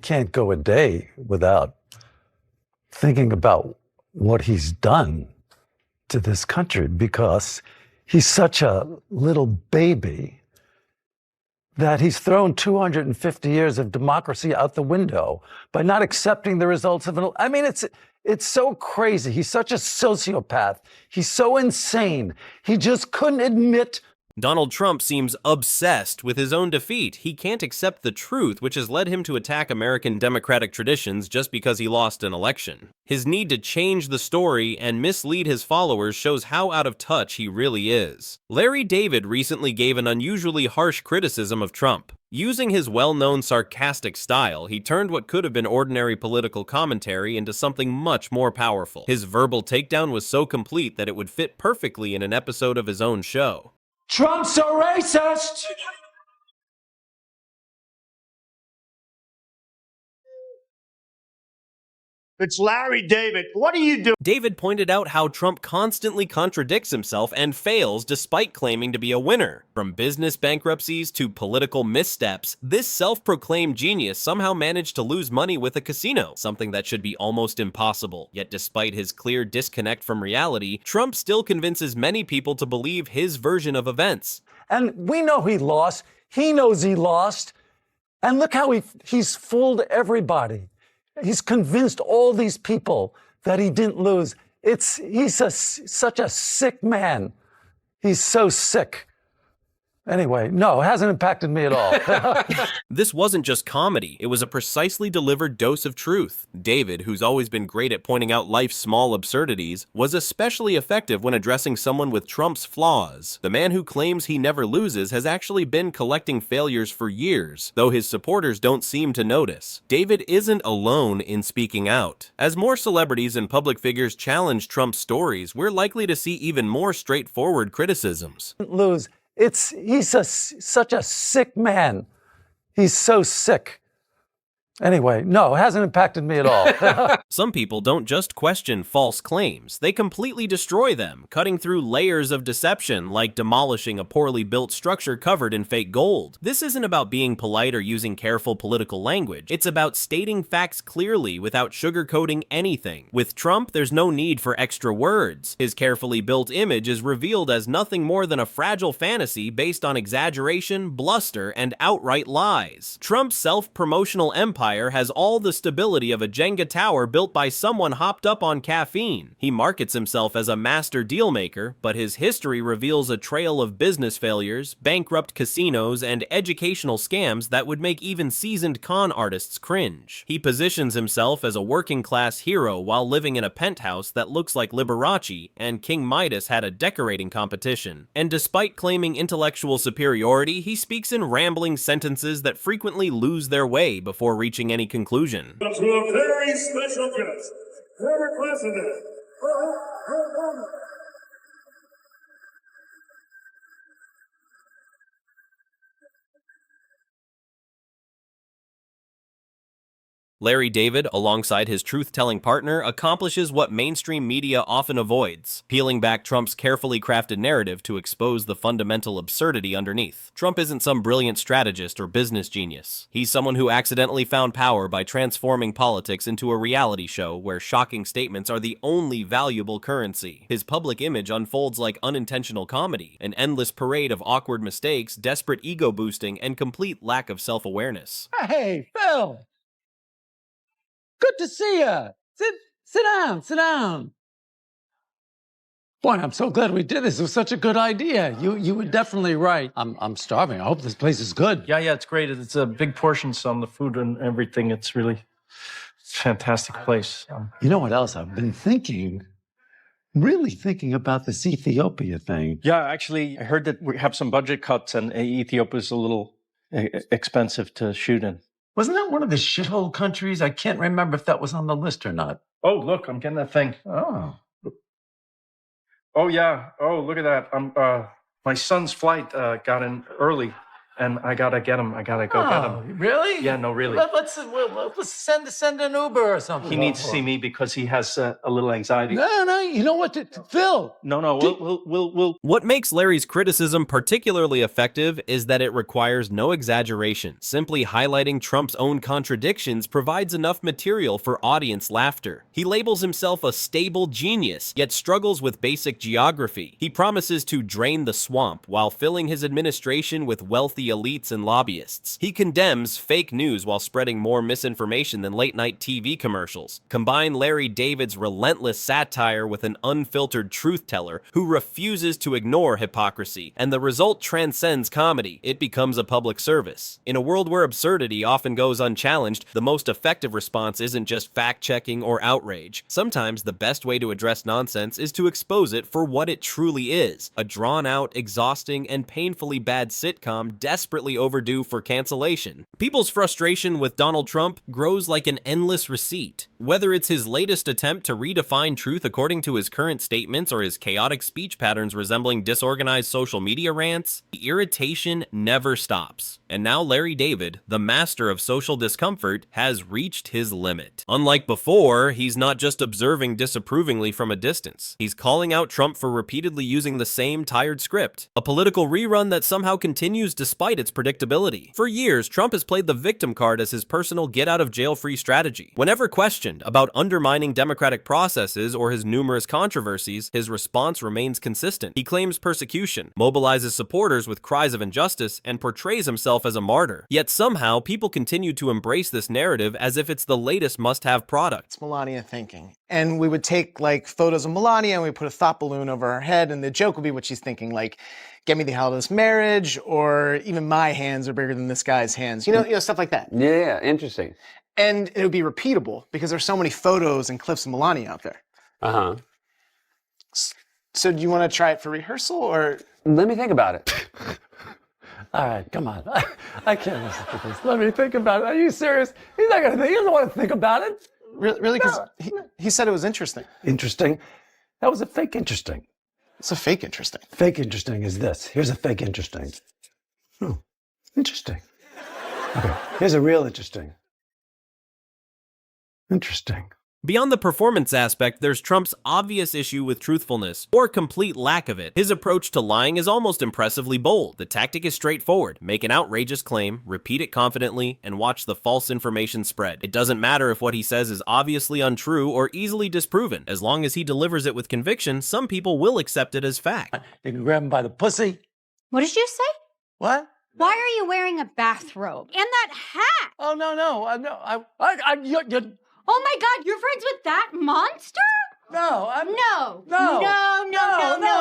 can't go a day without thinking about what he's done to this country, because he's such a little baby that he's thrown 250 years of democracy out the window by not accepting the results of I mean, it's so crazy. He's such a sociopath. He's so insane. He just couldn't admit. Donald Trump seems obsessed with his own defeat. He can't accept the truth, which has led him to attack American democratic traditions just because he lost an election. His need to change the story and mislead his followers shows how out of touch he really is. Larry David recently gave an unusually harsh criticism of Trump. Using his well-known sarcastic style, he turned what could have been ordinary political commentary into something much more powerful. His verbal takedown was so complete that it would fit perfectly in an episode of his own show. Trump's a racist! It's Larry David. What are you doing? David pointed out how Trump constantly contradicts himself and fails despite claiming to be a winner. From business bankruptcies to political missteps, this self-proclaimed genius somehow managed to lose money with a casino, something that should be almost impossible. Yet despite his clear disconnect from reality, Trump still convinces many people to believe his version of events. And we know he lost. He knows he lost. And look how he's fooled everybody. He's convinced all these people that he didn't lose. He's such a sick man. He's so sick. Anyway, no, it hasn't impacted me at all. This wasn't just comedy, it was a precisely delivered dose of truth. David, who's always been great at pointing out life's small absurdities, was especially effective when addressing someone with Trump's flaws. The man who claims he never loses has actually been collecting failures for years, though his supporters don't seem to notice. David isn't alone in speaking out. As more celebrities and public figures challenge Trump's stories, we're likely to see even more straightforward criticisms. Lose. He's such a sick man. He's so sick. Anyway, no, it hasn't impacted me at all. Some people don't just question false claims, they completely destroy them, cutting through layers of deception like demolishing a poorly built structure covered in fake gold. This isn't about being polite or using careful political language. It's about stating facts clearly without sugarcoating anything. With Trump, there's no need for extra words. His carefully built image is revealed as nothing more than a fragile fantasy based on exaggeration, bluster, and outright lies. Trump's self-promotional empire has all the stability of a Jenga tower built by someone hopped up on caffeine. He markets himself as a master dealmaker, but his history reveals a trail of business failures, bankrupt casinos, and educational scams that would make even seasoned con artists cringe. He positions himself as a working-class hero while living in a penthouse that looks like Liberace, and King Midas had a decorating competition. And despite claiming intellectual superiority, he speaks in rambling sentences that frequently lose their way before reaching any conclusion. To a very special guest, former president. Larry David, alongside his truth-telling partner, accomplishes what mainstream media often avoids, peeling back Trump's carefully crafted narrative to expose the fundamental absurdity underneath. Trump isn't some brilliant strategist or business genius. He's someone who accidentally found power by transforming politics into a reality show where shocking statements are the only valuable currency. His public image unfolds like unintentional comedy, an endless parade of awkward mistakes, desperate ego boosting, and complete lack of self-awareness. Hey, Phil! Good to see you. Sit down. Boy, I'm so glad we did this. It was such a good idea. You were definitely right. I'm starving. I hope this place is good. Yeah, it's great. It's a big portions on the food and everything. It's a fantastic place. You know what else? I've been really thinking about this Ethiopia thing. Yeah, actually, I heard that we have some budget cuts and Ethiopia is a little expensive to shoot in. Wasn't that one of the shithole countries? I can't remember if that was on the list or not. Oh, look, I'm getting that thing. Oh. Oh, yeah. Oh, look at that. My son's flight got in early. and I gotta get him. I gotta go get him. Really? Yeah, no, really. Let's send an Uber or something. He needs to see me because he has a little anxiety. No, you know what, Phil? No, we'll. What makes Larry's criticism particularly effective is that it requires no exaggeration. Simply highlighting Trump's own contradictions provides enough material for audience laughter. He labels himself a stable genius, yet struggles with basic geography. He promises to drain the swamp while filling his administration with wealthy elites and lobbyists. He condemns fake news while spreading more misinformation than late-night TV commercials. Combine Larry David's relentless satire with an unfiltered truth teller who refuses to ignore hypocrisy, and the result transcends comedy. It becomes a public service. In a world where absurdity often goes unchallenged, the most effective response isn't just fact-checking or outrage. Sometimes the best way to address nonsense is to expose it for what it truly is, a drawn-out, exhausting, and painfully bad sitcom desperately overdue for cancellation. People's frustration with Donald Trump grows like an endless receipt. Whether it's his latest attempt to redefine truth according to his current statements or his chaotic speech patterns resembling disorganized social media rants, the irritation never stops. And now Larry David, the master of social discomfort, has reached his limit. Unlike before, he's not just observing disapprovingly from a distance. He's calling out Trump for repeatedly using the same tired script, a political rerun that somehow continues despite its predictability. For years, Trump has played the victim card as his personal get-out-of-jail-free strategy. Whenever questioned about undermining democratic processes or his numerous controversies, his response remains consistent. He claims persecution, mobilizes supporters with cries of injustice, and portrays himself as a martyr. Yet somehow, people continue to embrace this narrative as if it's the latest must-have product. It's Melania thinking. And we would take like photos of Melania and we put a thought balloon over her head, and the joke would be what she's thinking, like, get me the hell out of this marriage, or even my hands are bigger than this guy's hands. You know, stuff like that. Yeah, interesting. And it would be repeatable because there's so many photos and clips of Melania out there. Uh-huh. So do you want to try it for rehearsal, or? Let me think about it. All right, come on. I can't listen to this. Let me think about it. Are you serious? He's not gonna think. He doesn't want to think about it. Really? Because he said it was interesting. Interesting. That was a fake interesting. It's a fake interesting. Fake interesting is this. Here's a fake interesting. Oh, interesting. Okay, here's a real interesting. Interesting. Beyond the performance aspect, there's Trump's obvious issue with truthfulness, or complete lack of it. His approach to lying is almost impressively bold. The tactic is straightforward. Make an outrageous claim, repeat it confidently, and watch the false information spread. It doesn't matter if what he says is obviously untrue or easily disproven. As long as he delivers it with conviction, some people will accept it as fact. They can grab him by the pussy. What did you say? What? Why are you wearing a bathrobe? And that hat! Oh, no. You're, Oh my God, you're friends with that monster? no, I'm... No. No. No.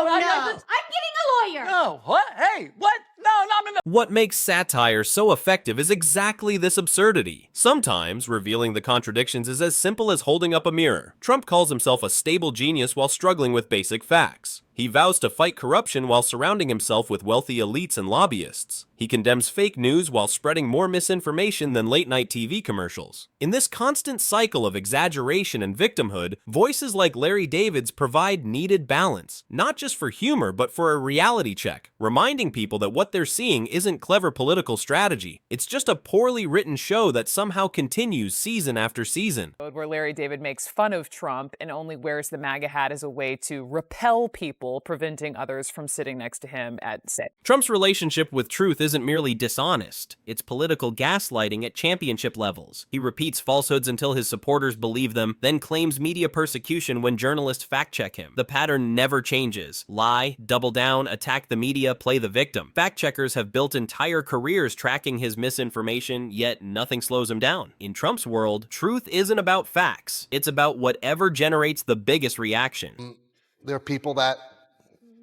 I just- I'm getting a lawyer. No, what? Hey, what? No, I'm in the... What makes satire so effective is exactly this absurdity. Sometimes, revealing the contradictions is as simple as holding up a mirror. Trump calls himself a stable genius while struggling with basic facts. He vows to fight corruption while surrounding himself with wealthy elites and lobbyists. He condemns fake news while spreading more misinformation than late-night TV commercials. In this constant cycle of exaggeration and victimhood, voices like Larry David's provide needed balance, not just for humor, but for a reality check, reminding people that what they're seeing isn't clever political strategy. It's just a poorly written show that somehow continues season after season. Where Larry David makes fun of Trump and only wears the MAGA hat as a way to repel people, preventing others from sitting next to him at sit. Trump's relationship with truth isn't merely dishonest. It's political gaslighting at championship levels. He repeats falsehoods until his supporters believe them, then claims media persecution when journalists fact-check him. The pattern never changes. Lie, double down, attack the media, play the victim. Fact-checkers have built entire careers tracking his misinformation, yet nothing slows him down. In Trump's world, truth isn't about facts. It's about whatever generates the biggest reaction. There are people that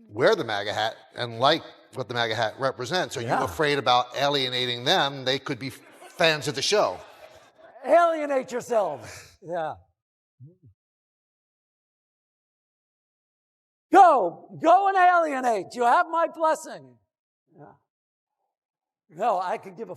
wear the MAGA hat and like what the MAGA hat represents. Are you afraid about alienating them? They could be fans of the show. Alienate yourselves. Yeah. Go and alienate. You have my blessing. Yeah. No, I could give a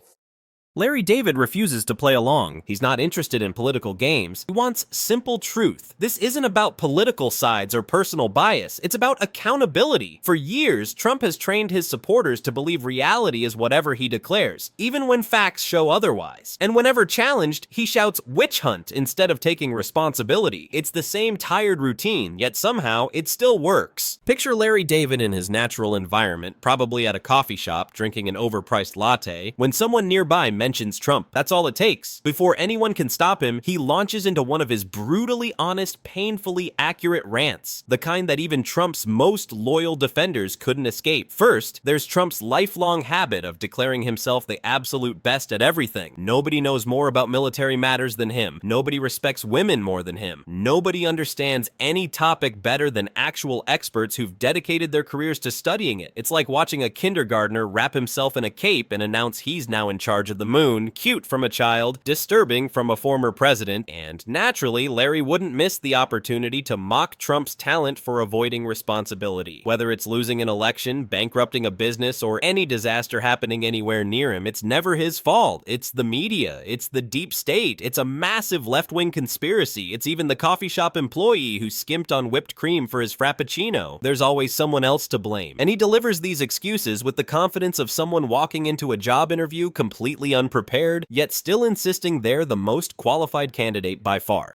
Larry David refuses to play along. He's not interested in political games. He wants simple truth. This isn't about political sides or personal bias. It's about accountability. For years, Trump has trained his supporters to believe reality is whatever he declares, even when facts show otherwise. And whenever challenged, he shouts witch hunt instead of taking responsibility. It's the same tired routine, yet somehow it still works. Picture Larry David in his natural environment, probably at a coffee shop drinking an overpriced latte, when someone nearby mentions Trump. That's all it takes. Before anyone can stop him, he launches into one of his brutally honest, painfully accurate rants, the kind that even Trump's most loyal defenders couldn't escape. First, there's Trump's lifelong habit of declaring himself the absolute best at everything. Nobody knows more about military matters than him. Nobody respects women more than him. Nobody understands any topic better than actual experts who've dedicated their careers to studying it. It's like watching a kindergartner wrap himself in a cape and announce he's now in charge of the moon. Cute from a child, disturbing from a former president, and naturally, Larry wouldn't miss the opportunity to mock Trump's talent for avoiding responsibility. Whether it's losing an election, bankrupting a business, or any disaster happening anywhere near him, it's never his fault. It's the media. It's the deep state. It's a massive left-wing conspiracy. It's even the coffee shop employee who skimped on whipped cream for his frappuccino. There's always someone else to blame. And he delivers these excuses with the confidence of someone walking into a job interview completely unprepared, yet still insisting they're the most qualified candidate by far.